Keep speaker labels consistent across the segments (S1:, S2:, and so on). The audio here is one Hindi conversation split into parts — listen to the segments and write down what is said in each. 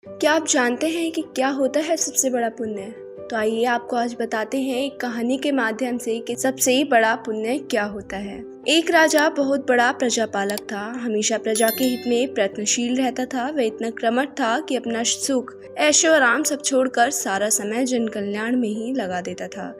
S1: क्या आप जानते हैं कि क्या होता है सबसे बड़ा पुण्य? तो आइए आपको आज बताते हैं एक कहानी के माध्यम से कि सबसे बड़ा पुण्य क्या होता है। एक राजा बहुत बड़ा प्रजापालक था। हमेशा प्रजा के हित में प्रयत्नशील रहता था। वह इतना कर्मठ था कि अपना सुख, ऐशो आराम सब छोड़कर सारा समय जन कल्याण में ही लगा देता था।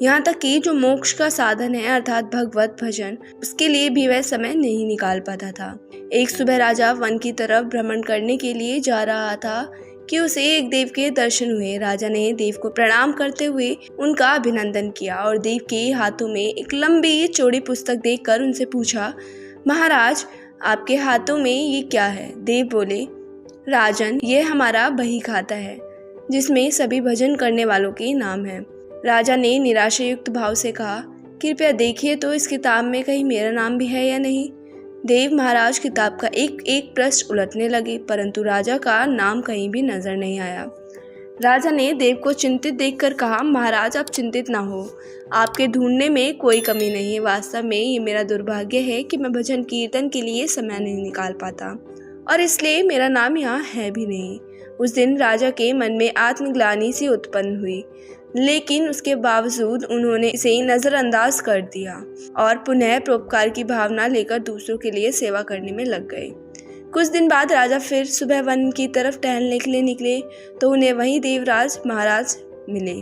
S1: यहाँ तक कि जो मोक्ष का साधन है अर्थात भगवत भजन, उसके लिए भी वह समय नहीं निकाल पाता था। एक सुबह राजा वन की तरफ भ्रमण करने के लिए जा रहा था कि उसे एक देव के दर्शन हुए। राजा ने देव को प्रणाम करते हुए उनका अभिनंदन किया और देव के हाथों में एक लंबी चौड़ी पुस्तक देखकर उनसे पूछा, महाराज आपके हाथों में ये क्या है? देव बोले, राजन ये हमारा बही खाता है जिसमें सभी भजन करने वालों के नाम हैं। राजा ने निराशा युक्त भाव से कहा, कृपया देखिए तो इस किताब में कहीं मेरा नाम भी है या नहीं। देव महाराज किताब का एक एक पृष्ठ उलटने लगे, परंतु राजा का नाम कहीं भी नजर नहीं आया। राजा ने देव को चिंतित देखकर कहा, महाराज आप चिंतित ना हो, आपके ढूंढने में कोई कमी नहीं है। वास्तव में ये मेरा दुर्भाग्य है कि मैं भजन कीर्तन के लिए समय नहीं निकाल पाता और इसलिए मेरा नाम यहाँ है भी नहीं। उस दिन राजा के मन में आत्मग्लानि सी उत्पन्न हुई, लेकिन उसके बावजूद उन्होंने इसे नज़रअंदाज कर दिया और पुनः परोपकार की भावना लेकर दूसरों के लिए सेवा करने में लग गए। कुछ दिन बाद राजा फिर सुबह वन की तरफ टहलने के लिए निकले तो उन्हें वही देवराज महाराज मिले।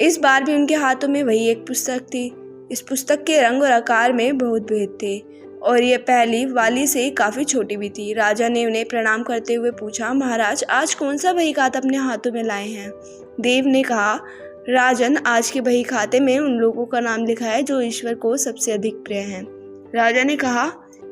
S1: इस बार भी उनके हाथों में वही एक पुस्तक थी। इस पुस्तक के रंग और आकार में बहुत भेद थे और ये पहली वाली से काफ़ी छोटी भी थी। राजा ने उन्हें प्रणाम करते हुए पूछा, महाराज आज कौन सा बही खाता अपने हाथों में लाए हैं? देव ने कहा, राजन आज के बही खाते में उन लोगों का नाम लिखा है जो ईश्वर को सबसे अधिक प्रिय हैं। राजा ने कहा,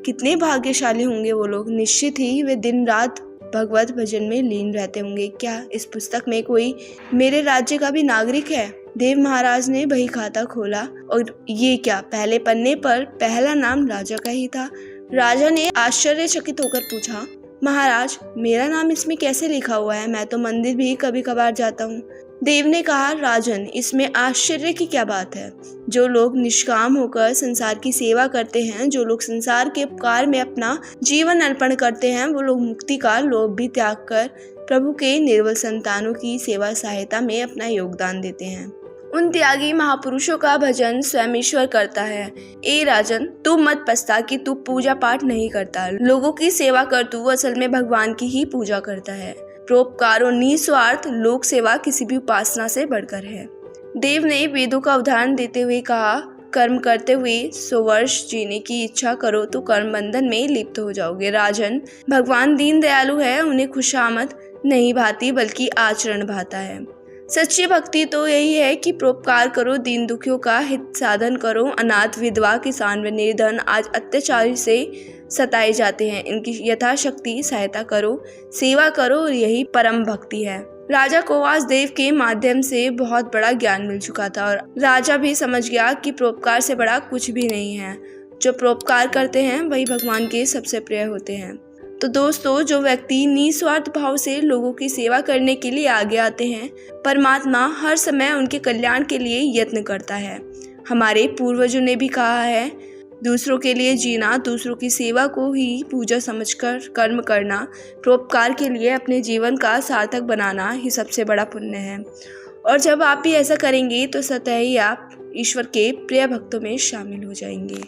S1: कितने भाग्यशाली होंगे वो लोग, निश्चित ही वे दिन रात भगवत भजन में लीन रहते होंगे। क्या इस पुस्तक में कोई मेरे राज्य का भी नागरिक है? देव महाराज ने बही खाता खोला और ये क्या, पहले पन्ने पर पहला नाम राजा का ही था। राजा ने आश्चर्यचकित होकर पूछा, महाराज मेरा नाम इसमें कैसे लिखा हुआ है? मैं तो मंदिर भी कभी कभार जाता हूँ। देव ने कहा, राजन इसमें आश्चर्य की क्या बात है? जो लोग निष्काम होकर संसार की सेवा करते हैं, जो लोग संसार के उपकार में अपना जीवन अर्पण करते हैं, वो लोग मुक्ति का लोभ भी त्याग कर प्रभु के निर्बल संतानों की सेवा सहायता में अपना योगदान देते हैं। उन त्यागी महापुरुषों का भजन स्वयं ईश्वर करता है। ए राजन तू मत पछता कि तू पूजा पाठ नहीं करता, लोगों की सेवा कर, तू असल में भगवान की ही पूजा करता है। परोपकार और निस्वार्थ लोक सेवा किसी भी उपासना से बढ़कर है। देव ने वेदों का उदाहरण देते हुए कहा, कर्म करते हुए 100 वर्ष जीने की इच्छा करो तो कर्म बंधन में लिप्त हो जाओगे। राजन भगवान दीन दयालु है, उन्हें खुशामद नहीं भाती बल्कि आचरण भाता है। सच्ची भक्ति तो यही है कि परोपकार करो, दीन दुखियों का हित साधन करो। अनाथ विधवा किसान व निर्धन आज अत्याचारी से सताए जाते हैं, इनकी यथाशक्ति सहायता करो, सेवा करो और यही परम भक्ति है। राजा को वासुदेव के माध्यम से बहुत बड़ा ज्ञान मिल चुका था और राजा भी समझ गया कि परोपकार से बड़ा कुछ भी नहीं है। जो परोपकार करते हैं वही भगवान के सबसे प्रिय होते हैं। तो दोस्तों, जो व्यक्ति निस्वार्थ भाव से लोगों की सेवा करने के लिए आगे आते हैं, परमात्मा हर समय उनके कल्याण के लिए यत्न करता है। हमारे पूर्वजों ने भी कहा है, दूसरों के लिए जीना, दूसरों की सेवा को ही पूजा समझकर कर्म करना, परोपकार के लिए अपने जीवन का सार्थक बनाना ही सबसे बड़ा पुण्य है। और जब आप भी ऐसा करेंगे तो स्वतः ही आप ईश्वर के प्रिय भक्तों में शामिल हो जाएंगे।